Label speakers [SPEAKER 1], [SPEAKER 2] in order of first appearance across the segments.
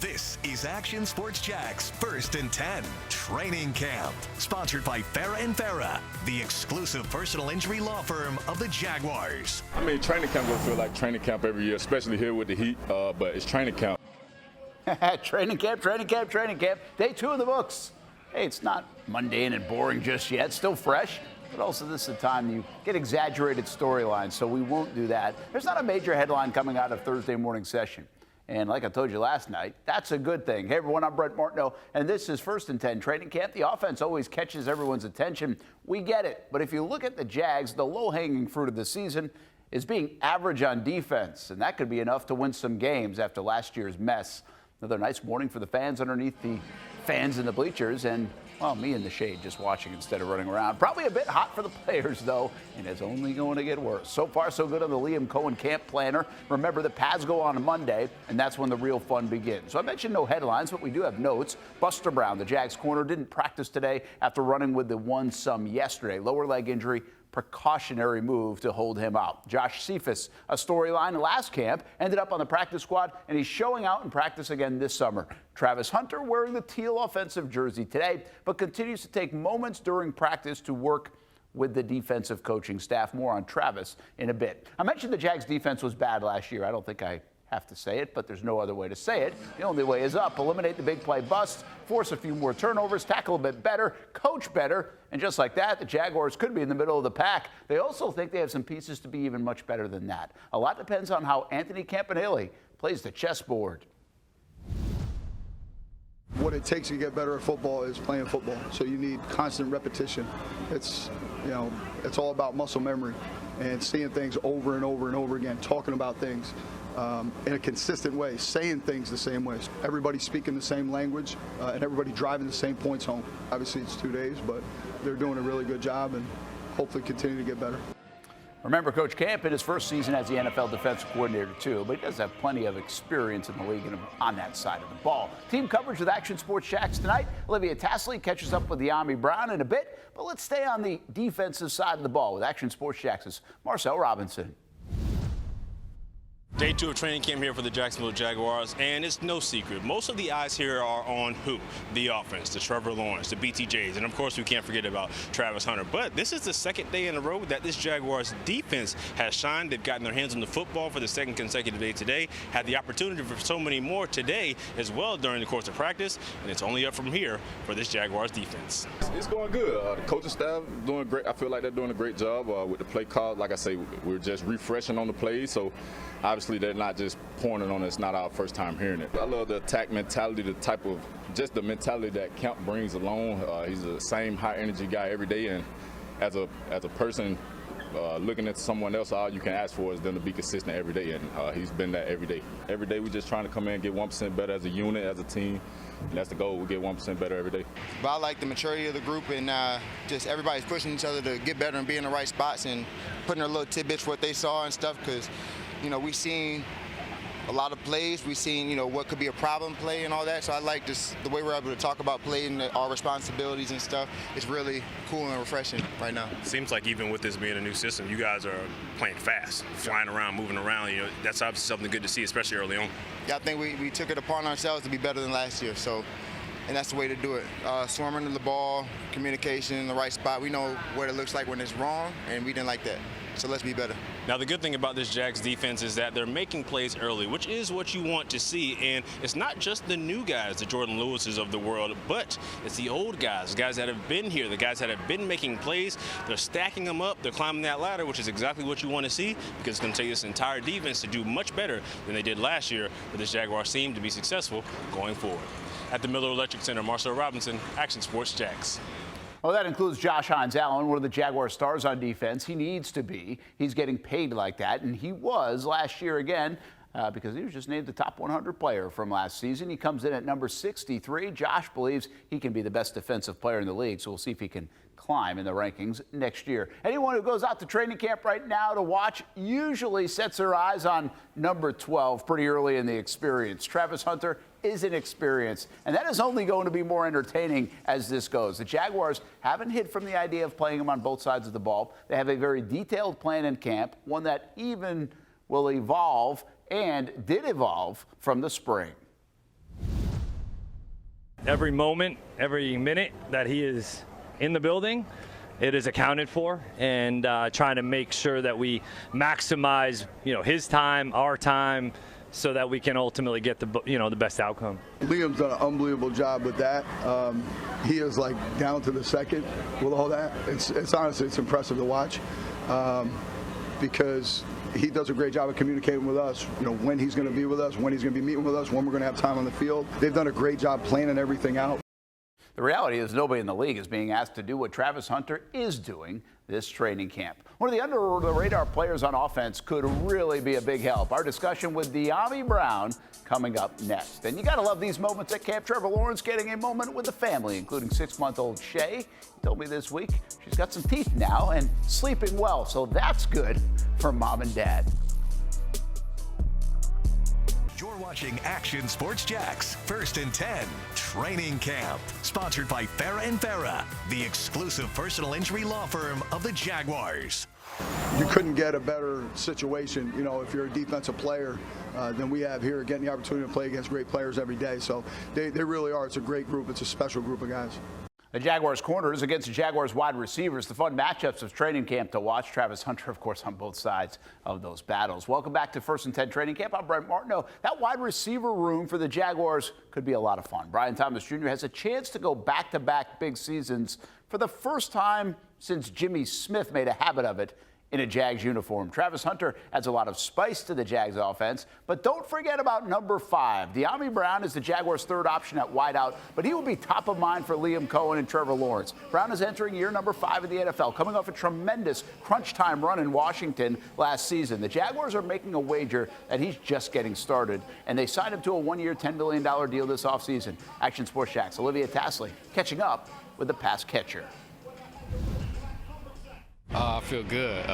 [SPEAKER 1] This is Action Sports Jax First and 10 Training Camp, sponsored by Farah & Farah, the exclusive personal injury law firm of the Jaguars.
[SPEAKER 2] I mean, training camp will feel like training camp every year, especially here with the heat, but it's training camp.
[SPEAKER 3] Training camp, training camp, training camp. Day 2 of the books. Hey, it's not mundane and boring just yet. Still fresh. But also this is the time you get exaggerated storylines, so we won't do that. There's not a major headline coming out of Thursday morning session. And like I told you last night, that's a good thing. Hey, everyone, I'm Brent Martineau, and this is First and 10 Training Camp. The offense always catches everyone's attention. We get it. But if you look at the Jags, the low-hanging fruit of the season is being average on defense, and that could be enough to win some games after last year's mess. Another nice morning for the fans underneath the fans in the bleachers, and, well, me in the shade just watching instead of running around. Probably a bit hot for the players, though, and it's only going to get worse. So far, so good on the Liam Cohen camp planner. Remember, the pads go on Monday, and that's when the real fun begins. So I mentioned no headlines, but we do have notes. Buster Brown, the Jags corner, didn't practice today after running with the one-some yesterday. Lower leg injury. Precautionary move to hold him out. Josh Cephas, a storyline last camp, ended up on the practice squad, and he's showing out in practice again this summer. Travis Hunter wearing the teal offensive jersey today, but continues to take moments during practice to work with the defensive coaching staff. More on Travis in a bit. I mentioned the Jags defense was bad last year. I don't think I have to say it, but there's no other way to say it. The only way is up. Eliminate the big play busts, force a few more turnovers, tackle a bit better, coach better, and just like that, the Jaguars could be in the middle of the pack. They also think they have some pieces to be even much better than that. A lot depends on how Anthony Campanile plays the chessboard.
[SPEAKER 4] What it takes to get better at football is playing football. So you need constant repetition. It's all about muscle memory and seeing things over and over and over again, talking about things in a consistent way, saying things the same way. Everybody speaking the same language and everybody driving the same points home. Obviously, it's 2 days, but they're doing a really good job and hopefully continue to get better.
[SPEAKER 3] Remember, Coach Camp in his first season as the NFL defensive coordinator, too, but he does have plenty of experience in the league and on that side of the ball. Team coverage with Action Sports Jax tonight. Olivia Tassley catches up with Dyami Brown in a bit, but let's stay on the defensive side of the ball with Action Sports Jax's Marcel Robinson.
[SPEAKER 5] Day 2 of training camp here for the Jacksonville Jaguars, and it's no secret. Most of the eyes here are on who? The offense, the Trevor Lawrence, the BTJs, and of course we can't forget about Travis Hunter. But this is the second day in a row that this Jaguars defense has shined. They've gotten their hands on the football for the second consecutive day today, had the opportunity for so many more today as well during the course of practice, and it's only up from here for this Jaguars defense.
[SPEAKER 2] It's going good. The coaching staff doing great. I feel like they're doing a great job with the play call. Like I say, we're just refreshing on the plays, so obviously they're not just pouring it on us. It's not our first time hearing it. I love the attack mentality, just the mentality that Camp brings along. He's the same high energy guy every day, and as a person looking at someone else, all you can ask for is them to be consistent every day, and he's been that every day. Every day we're just trying to come in and get 1% better as a unit, as a team, and that's the goal. We get 1% better every day.
[SPEAKER 6] But I like the maturity of the group, and just everybody's pushing each other to get better and be in the right spots and putting their little tidbits what they saw and stuff, because we've seen a lot of plays. We've seen, what could be a problem play and all that. So I like this, the way we're able to talk about play and our responsibilities and stuff. It's really cool and refreshing right now.
[SPEAKER 5] Seems like even with this being a new system, you guys are playing fast, flying around, moving around. That's obviously something good to see, especially early on.
[SPEAKER 6] Yeah, I think we took it upon ourselves to be better than last year. And that's the way to do it. Swarming to the ball, communication in the right spot. We know what it looks like when it's wrong, and we didn't like that. So let's be better.
[SPEAKER 5] Now, the good thing about this Jags defense is that they're making plays early, which is what you want to see. And it's not just the new guys, the Jordan Lewises of the world, but it's the old guys, guys that have been here, the guys that have been making plays. They're stacking them up. They're climbing that ladder, which is exactly what you want to see, because it's going to take this entire defense to do much better than they did last year for this Jaguars team to be successful going forward. At the Miller Electric Center, Marcel Robinson, Action Sports Jax.
[SPEAKER 3] Well, that includes Josh Hines-Allen, one of the Jaguar stars on defense. He needs to be. He's getting paid like that, and he was last year again because he was just named the top 100 player from last season. He comes in at number 63. Josh believes he can be the best defensive player in the league, so we'll see if he can climb in the rankings next year. Anyone who goes out to training camp right now to watch usually sets their eyes on number 12 pretty early in the experience. Travis Hunter is an experience, and that is only going to be more entertaining as this goes. The Jaguars haven't hid from the idea of playing him on both sides of the ball. They have a very detailed plan in camp, one that even will evolve and did evolve from the spring.
[SPEAKER 7] Every moment, every minute that he is in the building, it is accounted for, and trying to make sure that we maximize, his time, our time, so that we can ultimately get the best outcome.
[SPEAKER 4] Liam's done an unbelievable job with that. He is like down to the second with all that. It's honestly, it's impressive to watch because he does a great job of communicating with us, when he's going to be with us, when he's going to be meeting with us, when we're going to have time on the field. They've done a great job planning everything out.
[SPEAKER 3] The reality is nobody in the league is being asked to do what Travis Hunter is doing this training camp. One of the under-the-radar players on offense could really be a big help. Our discussion with Dyami Brown coming up next. And you got to love these moments at camp. Trevor Lawrence getting a moment with the family, including 6-month-old Shay. He told me this week she's got some teeth now and sleeping well, so that's good for mom and dad.
[SPEAKER 1] You're watching Action Sports Jacks, 1st and 10, Training Camp. Sponsored by Farah & Farah, the exclusive personal injury law firm of the Jaguars.
[SPEAKER 4] You couldn't get a better situation, if you're a defensive player than we have here, getting the opportunity to play against great players every day. So they really are. It's a great group. It's a special group of guys.
[SPEAKER 3] The Jaguars corners against the Jaguars wide receivers. The fun matchups of training camp to watch. Travis Hunter, of course, on both sides of those battles. Welcome back to 1st and 10 training camp. I'm Brent Martineau. That wide receiver room for the Jaguars could be a lot of fun. Brian Thomas Jr. has a chance to go back-to-back big seasons for the first time since Jimmy Smith made a habit of it in a Jags uniform. Travis Hunter adds a lot of spice to the Jags offense, but don't forget about number 5. Dyami Brown is the Jaguars' third option at wideout, but he will be top of mind for Liam Cohen and Trevor Lawrence. Brown is entering year number 5 in the NFL, coming off a tremendous crunch time run in Washington last season. The Jaguars are making a wager that he's just getting started, and they signed him to a 1-year, $10 million deal this offseason. Action Sports Jacks, Olivia Tasley, catching up with the pass catcher.
[SPEAKER 8] I feel good.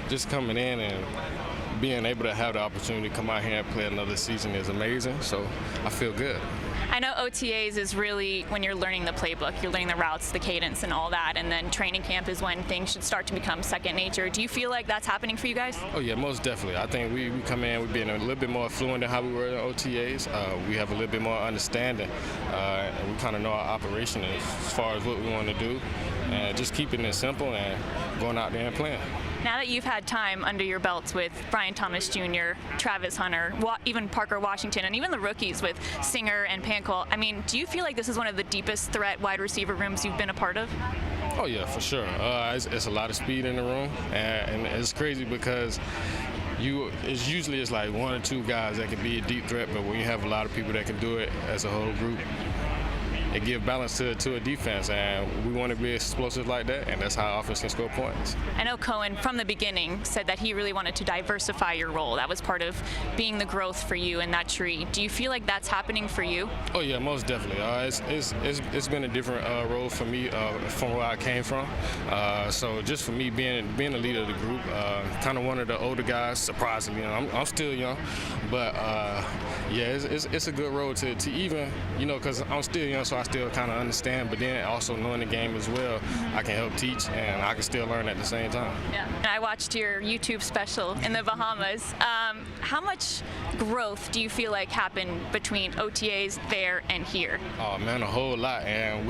[SPEAKER 8] Just coming in and being able to have the opportunity to come out here and play another season is amazing. So I feel good.
[SPEAKER 9] I know OTAs is really when you're learning the playbook, you're learning the routes, the cadence, and all that, and then training camp is when things should start to become second nature. Do you feel like that's happening for you guys?
[SPEAKER 8] Oh yeah, most definitely. I think we come in, we've been a little bit more fluent than how we were in OTAs. We have a little bit more understanding, and we kind of know our operation as far as what we want to do, and just keeping it simple and going out there and playing.
[SPEAKER 9] Now that you've had time under your belts with Brian Thomas Jr., Travis Hunter, even Parker Washington, and even the rookies with Singer and Pancol, do you feel like this is one of the deepest threat wide receiver rooms you've been a part of?
[SPEAKER 8] Oh yeah, for sure. It's a lot of speed in the room, and it's crazy because it's like 1 or 2 guys that can be a deep threat, but when you have a lot of people that can do it as a whole group, it gives balance to a defense, and we want to be explosive like that, and that's how offense can score points.
[SPEAKER 9] I know Cohen, from the beginning, said that he really wanted to diversify your role. That was part of being the growth for you in that tree. Do you feel like that's happening for you?
[SPEAKER 8] Oh yeah, most definitely. It's been a different role for me from where I came from. So just for me being the leader of the group, kind of one of the older guys, surprisingly. I'm still young, but yeah, it's a good role to even, because I'm still young, so I still kind of understand, but then also knowing the game as well, I can help teach and I can still learn at the same time.
[SPEAKER 9] Yeah, and I watched your YouTube special in the Bahamas. How much growth do you feel like happened between OTAs there and here?
[SPEAKER 8] Oh man, a whole lot, and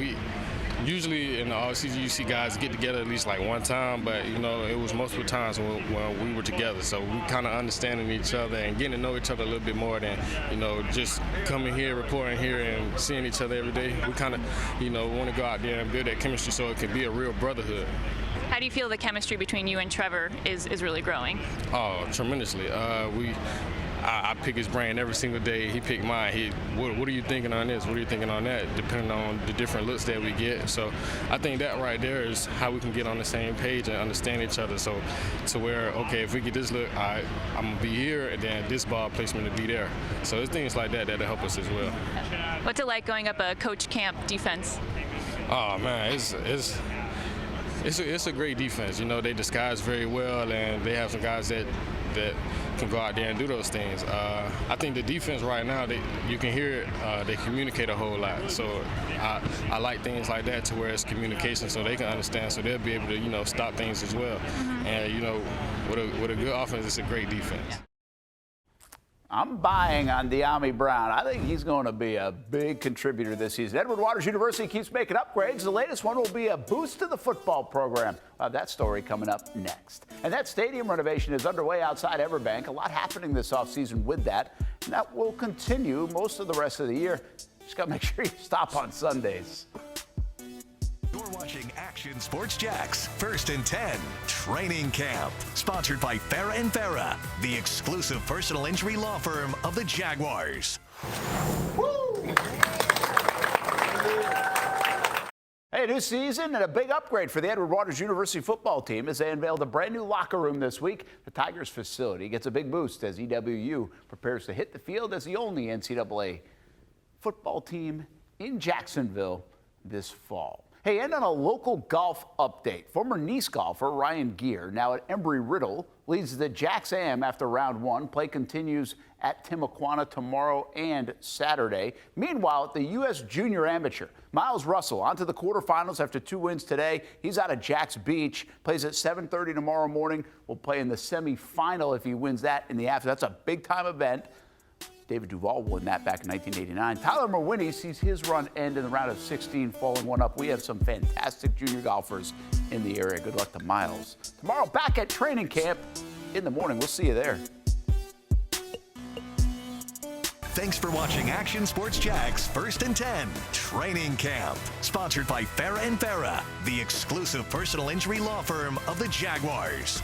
[SPEAKER 8] usually in the offseason you see guys get together at least like one time, but it was multiple times when we were together. So we kind of understanding each other and getting to know each other a little bit more than just coming here, reporting here, and seeing each other every day. We kind of want to go out there and build that chemistry so it can be a real brotherhood.
[SPEAKER 9] How do you feel the chemistry between you and Trevor is really growing?
[SPEAKER 8] Oh, tremendously. I pick his brain every single day. He picked mine. What are you thinking on this? What are you thinking on that? Depending on the different looks that we get. So I think that right there is how we can get on the same page and understand each other. So to where, okay, if we get this look, I'm going to be here, and then this ball placement to be there. So it's things like that that'll help us as well.
[SPEAKER 9] What's it like going up a coach camp defense?
[SPEAKER 8] Oh, man, it's a great defense. They disguise very well, and they have some guys that can go out there and do those things. I think the defense right now, you can hear it, they communicate a whole lot. So I like things like that to where it's communication so they can understand, so they'll be able to, stop things as well. Mm-hmm. And, with a good offense, it's a great defense.
[SPEAKER 3] I'm buying on Dyami Brown. I think he's going to be a big contributor this season. Edward Waters University keeps making upgrades. The latest one will be a boost to the football program. That story coming up next. And that stadium renovation is underway outside Everbank. A lot happening this offseason with that. And that will continue most of the rest of the year. Just got to make sure you stop on Sundays.
[SPEAKER 1] You're watching Action Sports Jacks, 1st and 10, Training Camp. Sponsored by Farah & Farah, the exclusive personal injury law firm of the Jaguars.
[SPEAKER 3] Woo! Hey, new season and a big upgrade for the Edward Waters University football team as they unveiled a brand new locker room this week. The Tigers facility gets a big boost as EWU prepares to hit the field as the only NCAA football team in Jacksonville this fall. Hey, and on a local golf update, former Nice golfer Ryan Gear, now at Embry-Riddle, leads the Jacks Am after round one. Play continues at Timuquana tomorrow and Saturday. Meanwhile, at the U.S. Junior Amateur, Miles Russell onto the quarterfinals after 2 wins today. He's out of Jacks Beach, plays at 7:30 tomorrow morning. Will play in the semifinal if he wins that in the afternoon. That's a big-time event. David Duval won that back in 1989. Tyler Mawhinney sees his run end in the round of 16, falling one up. We have some fantastic junior golfers in the area. Good luck to Miles. Tomorrow, back at training camp in the morning. We'll see you there.
[SPEAKER 1] Thanks for watching Action Sports Jacks 1st and 10 Training Camp. Sponsored by Farah & Farah, the exclusive personal injury law firm of the Jaguars.